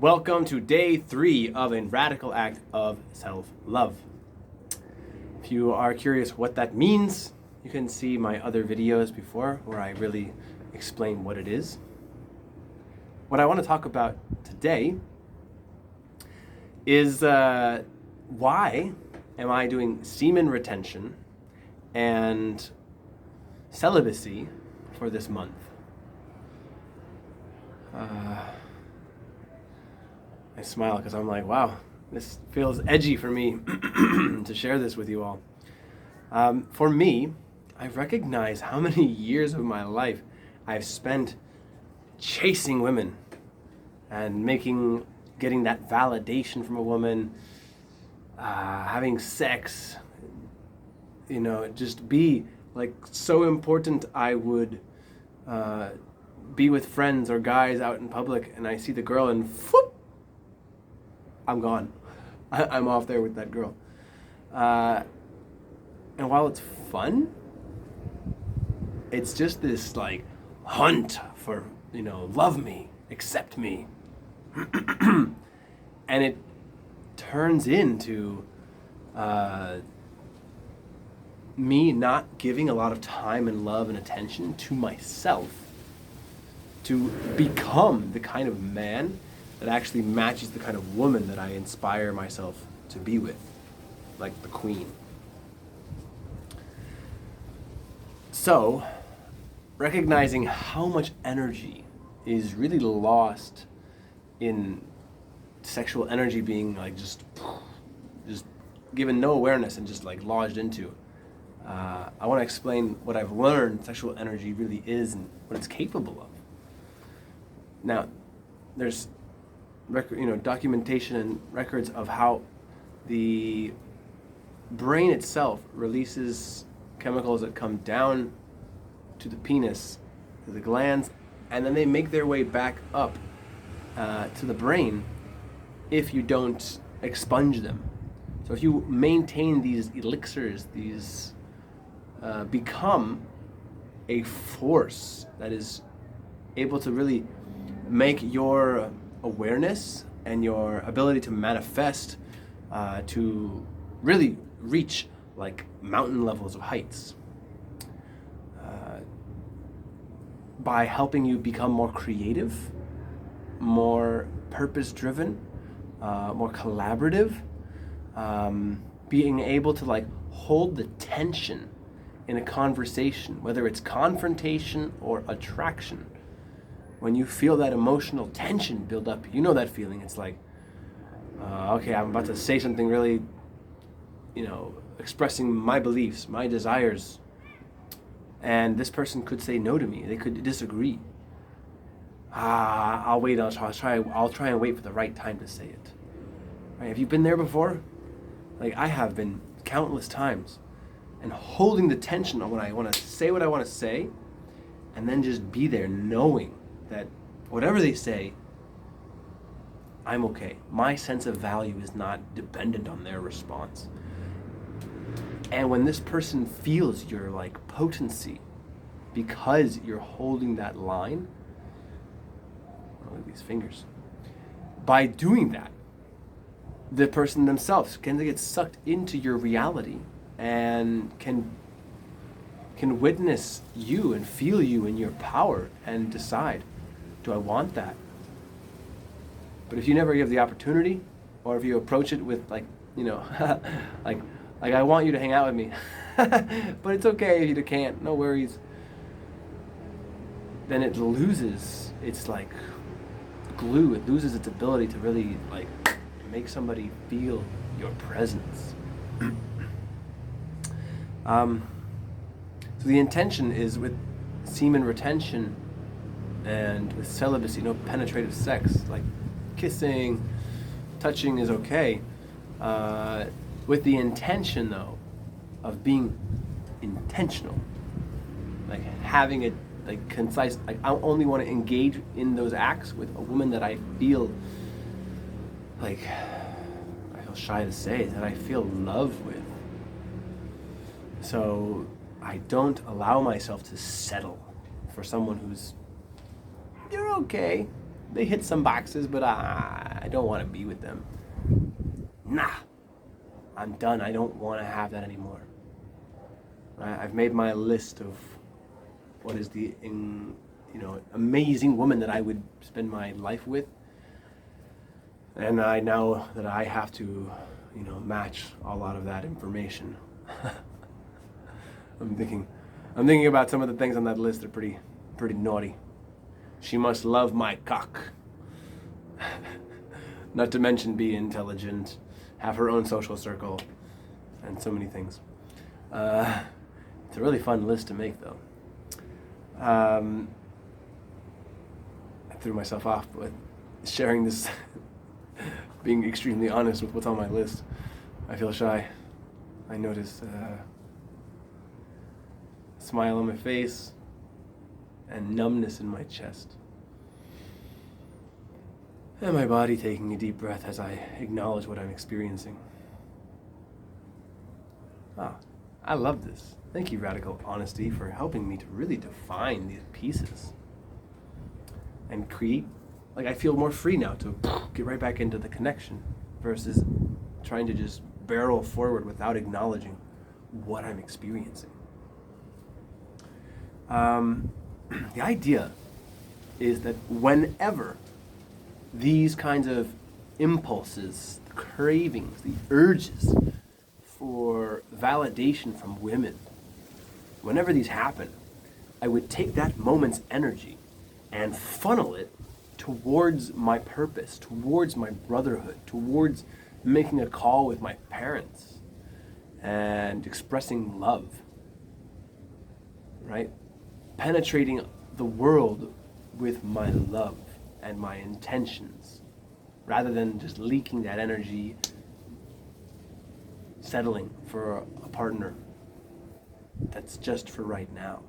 Welcome to day 3 of a radical act of self-love. If you are curious what that means, you can see my other videos before where I really explain what it is. What I want to talk about today is why am I doing semen retention and celibacy for this month. I smile because I'm like, wow, this feels edgy for me to share this with you all. For me, I recognize how many years of my life I've spent chasing women and getting that validation from a woman, having sex, just be like so important. I would be with friends or guys out in public and I see the girl and whoop, I'm gone. I'm off there with that girl. And while it's fun, it's just this like hunt for, love me, accept me. And it turns into me not giving a lot of time and love and attention to myself to become the kind of man that actually matches the kind of woman that I inspire myself to be with, like the queen. So, recognizing how much energy is really lost in sexual energy being like just given no awareness and just like lodged into. I want to explain what I've learned sexual energy really is and what it's capable of. Now, there's documentation and records of how the brain itself releases chemicals that come down to the penis, to the glands, and then they make their way back up to the brain if you don't expunge them. So if you maintain these elixirs, these become a force that is able to really make your awareness and your ability to manifest to really reach like mountain levels of heights by helping you become more creative, more purpose-driven, more collaborative, being able to like hold the tension in a conversation, whether it's confrontation or attraction. When you feel that emotional tension build up, you know that feeling. It's like, okay, I'm about to say something really, expressing my beliefs, my desires, and this person could say no to me. They could disagree. I'll wait. I'll try and wait for the right time to say it. Right? Have you been there before? Like I have been countless times, and holding the tension on when I want to say what I want to say, and then just be there, knowing that whatever they say, I'm okay. My sense of value is not dependent on their response. And when this person feels your like potency because you're holding that line, look at these fingers. By doing that, the person themselves can get sucked into your reality and can witness you and feel you in your power and decide, do I want that? But if you never give the opportunity, or if you approach it with like, like I want you to hang out with me, but it's okay if you can't, no worries. Then it loses its like glue. It loses its ability to really like make somebody feel your presence. So the intention is with semen retention and with celibacy, no penetrative sex, like kissing, touching is okay. With the intention though, of being intentional, like having it like concise, like I only want to engage in those acts with a woman that I feel like, I feel shy to say, that I feel love with. So I don't allow myself to settle for someone who's, you're okay, they hit some boxes, but I don't want to be with them. Nah, I'm done. I don't want to have that anymore. I've made my list of what is the amazing woman that I would spend my life with, and I know that I have to match a lot of that information. I'm thinking about some of the things on that list that are pretty naughty. She must love my cock. Not to mention be intelligent, have her own social circle, and so many things. It's a really fun list to make, though. I threw myself off with sharing this, being extremely honest with what's on my list. I feel shy. I notice a smile on my face and numbness in my chest. And my body taking a deep breath as I acknowledge what I'm experiencing. I love this. Thank you, Radical Honesty, for helping me to really define these pieces and create. Like, I feel more free now to get right back into the connection versus trying to just barrel forward without acknowledging what I'm experiencing. The idea is that whenever these kinds of impulses, the cravings, the urges for validation from women, whenever these happen, I would take that moment's energy and funnel it towards my purpose, towards my brotherhood, towards making a call with my parents and expressing love, right? Penetrating the world with my love and my intentions, rather than just leaking that energy, settling for a partner that's just for right now.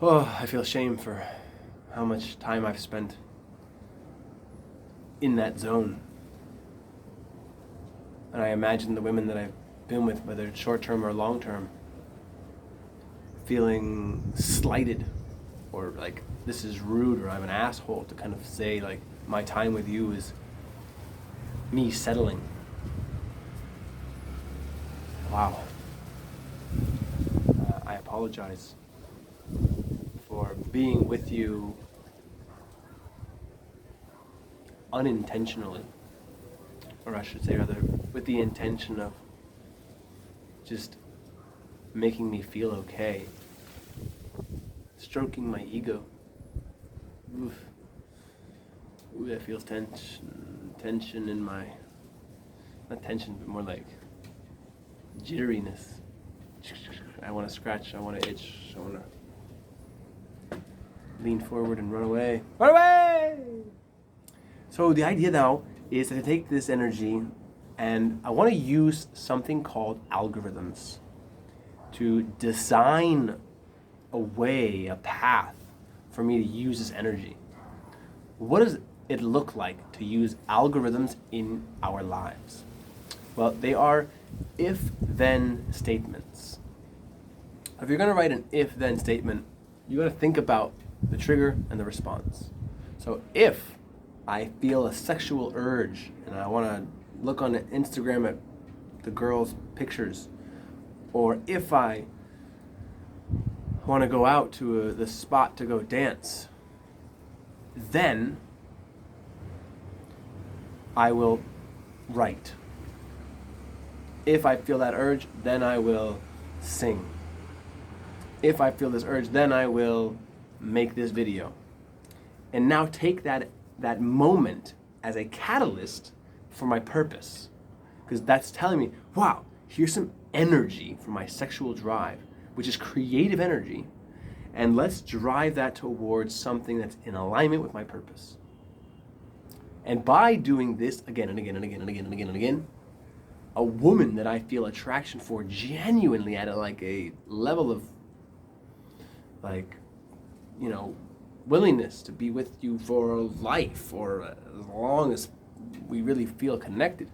I feel shame for how much time I've spent in that zone. And I imagine the women that I've been with, whether it's short-term or long-term, feeling slighted or like this is rude or I'm an asshole to kind of say like my time with you is me settling. Wow. I apologize for being with you unintentionally, or I should say rather with the intention of just making me feel okay, stroking my ego. Oof. Ooh, that feels tension in my, not tension, but more like jitteriness. I want to scratch, I want to itch, I want to lean forward and run away. Run away! So the idea now is to take this energy and I want to use something called algorithms to design a way, a path for me to use this energy. What does it look like to use algorithms in our lives? Well, they are if-then statements. If you're going to write an if-then statement, you got to think about the trigger and the response. So if I feel a sexual urge and I want to look on Instagram at the girls' pictures, or if I want to go out to the spot to go dance, then I will write. If I feel that urge, then I will sing. If I feel this urge, then I will make this video. And now take that moment as a catalyst for my purpose. Because that's telling me, wow, here's some energy for my sexual drive, which is creative energy, and let's drive that towards something that's in alignment with my purpose. And by doing this again and again and again and again and again and again, a woman that I feel attraction for genuinely at a level of willingness to be with you for life or as long as we really feel connected,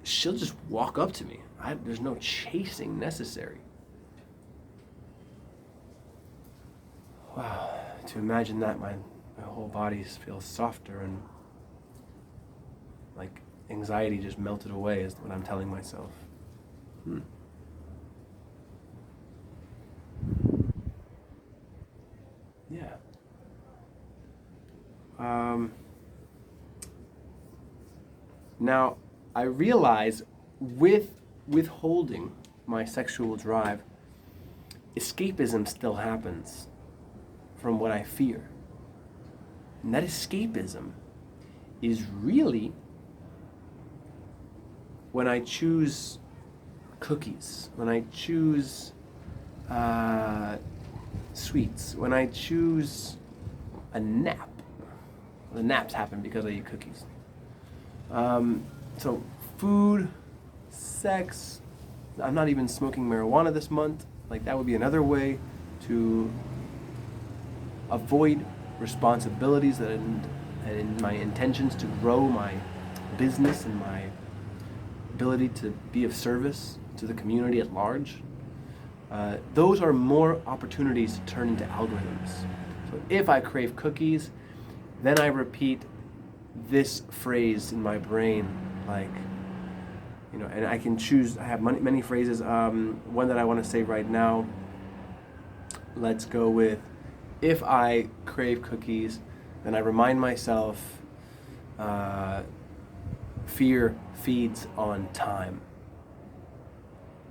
she'll just walk up to me. There's no chasing necessary. Wow, to imagine that my whole body feels softer and like anxiety just melted away is what I'm telling myself. Yeah. Now, I realize with withholding my sexual drive, escapism still happens from what I fear. And that escapism is really when I choose cookies, when I choose sweets, when I choose a nap. The naps happen because I eat cookies. So food, sex, I'm not even smoking marijuana this month. Like that would be another way to avoid responsibilities and my intentions to grow my business and my ability to be of service to the community at large. Those are more opportunities to turn into algorithms. So if I crave cookies, then I repeat this phrase in my brain, like, and I can choose. I have many phrases. One that I want to say right now. Let's go with, if I crave cookies, then I remind myself, fear feeds on time,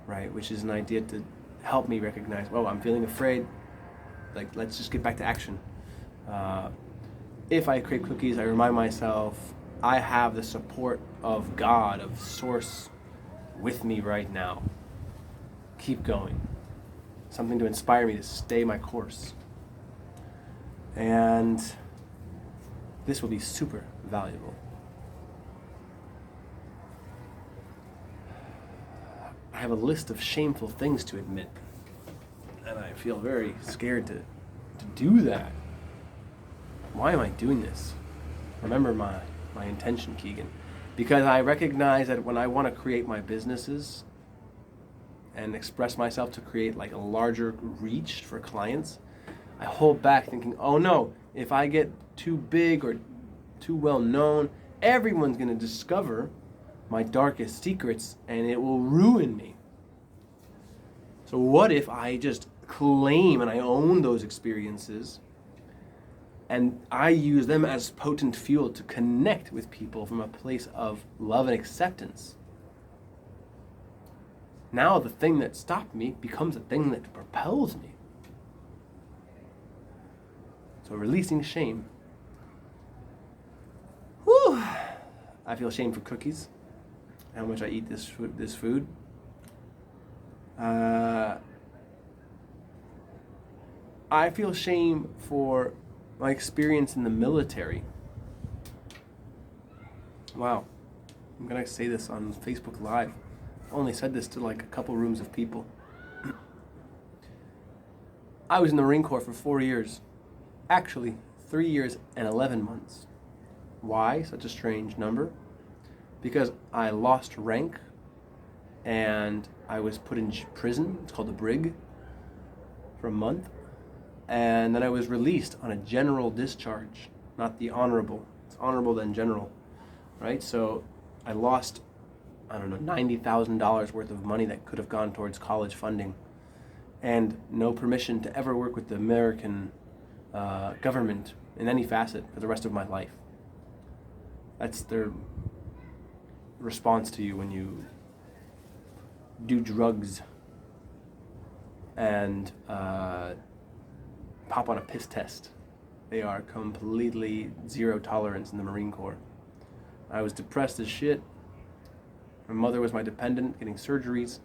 right? Which is an idea to help me recognize, well, I'm feeling afraid, like, let's just get back to action. If I crave cookies, I remind myself, I have the support of God, of Source, with me right now. Keep going. Something to inspire me to stay my course. And this will be super valuable. I have a list of shameful things to admit, and I feel very scared to do that. Why am I doing this? Remember my intention, Keegan. Because I recognize that when I want to create my businesses and express myself to create like a larger reach for clients, I hold back thinking, oh no, if I get too big or too well known, everyone's going to discover my darkest secrets and it will ruin me. So what if I just claim and I own those experiences and I use them as potent fuel to connect with people from a place of love and acceptance? Now the thing that stopped me becomes a thing that propels me. So releasing shame. Whew. I feel shame for cookies, how much I eat this food. I feel shame for my experience in the military. Wow, I'm gonna say this on Facebook Live. I only said this to like a couple rooms of people. I was in the Marine Corps for 4 years. Actually, 3 years and 11 months. Why such a strange number? Because I lost rank and I was put in prison. It's called the brig for a month. And then I was released on a general discharge, not the honorable. It's honorable then general, right? So I lost, $90,000 worth of money that could have gone towards college funding, and no permission to ever work with the American government in any facet for the rest of my life. That's their response to you when you do drugs and pop on a piss test. They are completely zero tolerance in the Marine Corps. I was depressed as shit. My mother was my dependent, getting surgeries.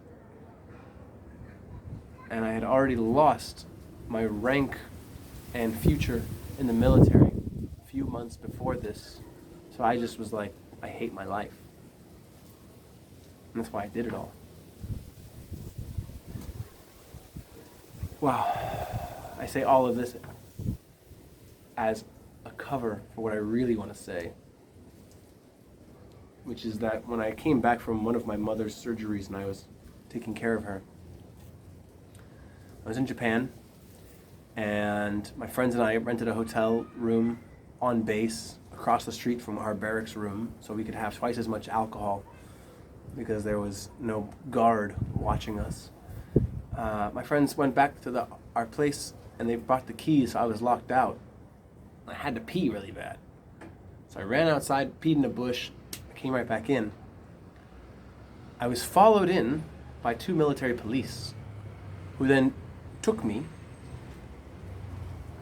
And I had already lost my rank and future in the military a few months before this. So I just was like, I hate my life. And that's why I did it all. Wow. I say all of this as a cover for what I really want to say, which is that when I came back from one of my mother's surgeries and I was taking care of her, I was in Japan, And my friends and I rented a hotel room on base across the street from our barracks room so we could have twice as much alcohol because there was no guard watching us. My friends went back to our place and they brought the keys, so I was locked out. I had to pee really bad. So I ran outside, peed in a bush, came right back in. I was followed in by 2 military police who then took me,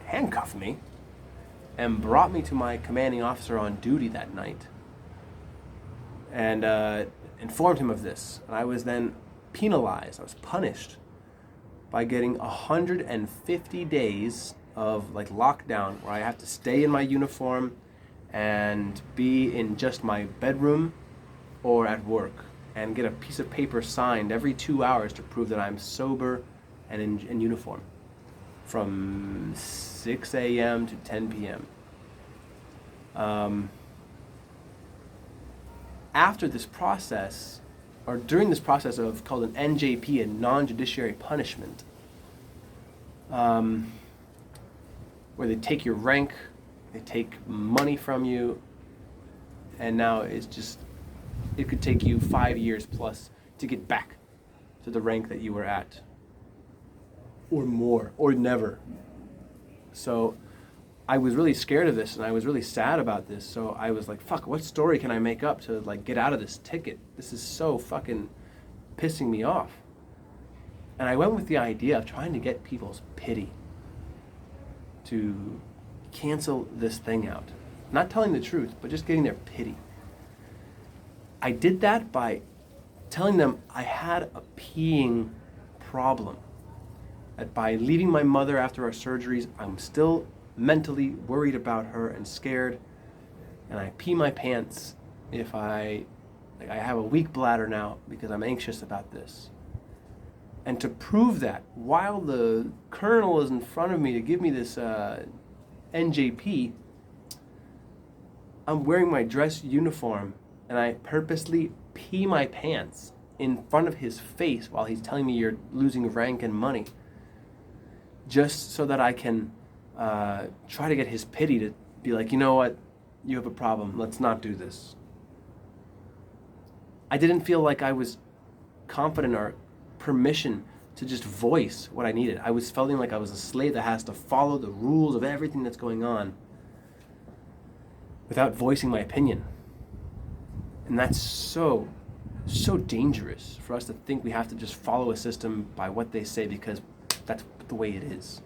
handcuffed me, and brought me to my commanding officer on duty that night and informed him of this. And I was then penalized, I was punished by getting 150 days of like lockdown where I have to stay in my uniform and be in just my bedroom or at work and get a piece of paper signed every 2 hours to prove that I'm sober and in uniform from 6 a.m. to 10 p.m. After this process, or during this process of called an NJP, a non-judiciary punishment, where they take your rank, they take money from you, and now it could take you 5 years plus to get back to the rank that you were at, or more, or never. So I was really scared of this, and I was really sad about this. So I was like, fuck, what story can I make up to like get out of this ticket? This is so fucking pissing me off. And I went with the idea of trying to get people's pity to cancel this thing out. Not telling the truth, but just getting their pity. I did that by telling them I had a peeing problem. That by leaving my mother after our surgeries, I'm still mentally worried about her and scared, and I pee my pants if I have a weak bladder now because I'm anxious about this. And to prove that, while the colonel is in front of me to give me this NJP, I'm wearing my dress uniform and I purposely pee my pants in front of his face while he's telling me you're losing rank and money, just so that I can try to get his pity to be like, you know what, you have a problem, let's not do this. I didn't feel like I was confident or permission to just voice what I needed. I was feeling like I was a slave that has to follow the rules of everything that's going on without voicing my opinion. And that's so dangerous for us to think we have to just follow a system by what they say because that's the way it is.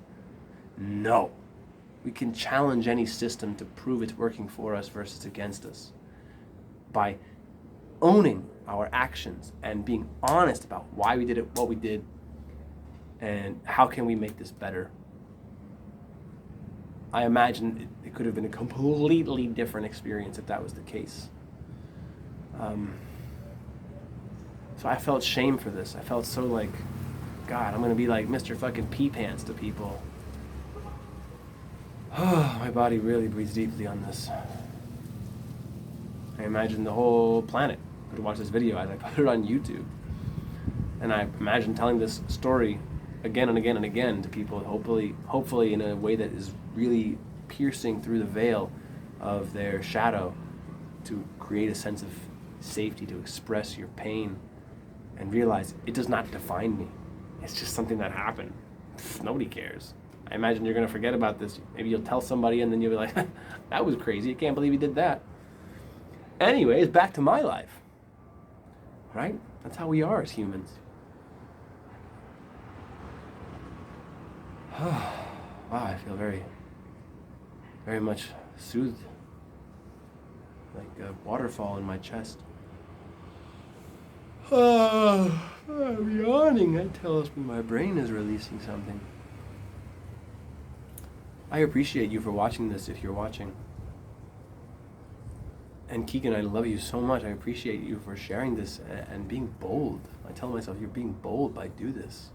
No. We can challenge any system to prove it's working for us versus against us by owning our actions and being honest about why we did it, what we did, and how can we make this better. I imagine it could have been a completely different experience if that was the case. So I felt shame for this. I felt so like, God, I'm going to be like Mr. fucking pee pants to people. Oh, my body really breathes deeply on this. I imagine the whole planet could watch this video as I put it on YouTube. And I imagine telling this story again and again and again to people, hopefully in a way that is really piercing through the veil of their shadow to create a sense of safety, to express your pain and realize it does not define me. It's just something that happened. Nobody cares. I imagine you're going to forget about this. Maybe you'll tell somebody and then you'll be like, that was crazy. I can't believe he did that. Anyways, back to my life. Right? That's how we are as humans. Wow, I feel very, very much soothed. Like a waterfall in my chest. I'm yawning. That tells me my brain is releasing something. I appreciate you for watching this if you're watching. And Keegan, I love you so much. I appreciate you for sharing this and being bold. I tell myself, you're being bold by doing this.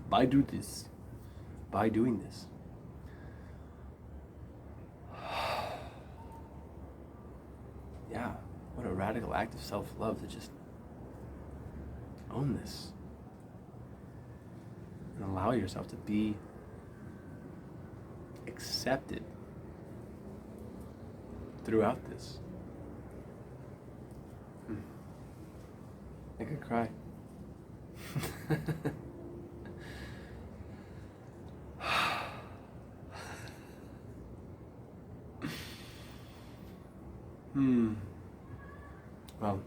By doing this. Yeah, what a radical act of self-love to just own this and allow yourself to be accepted throughout this. I could cry. Well,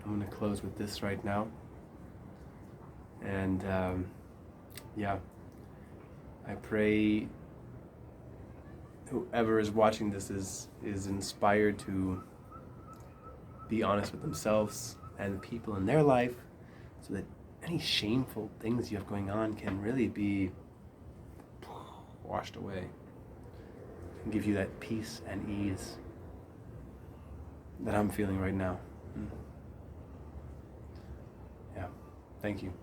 I'm going to close with this right now. And yeah, I pray whoever is watching this is inspired to be honest with themselves and the people in their life, so that any shameful things you have going on can really be washed away and give you that peace and ease that I'm feeling right now. Yeah, thank you.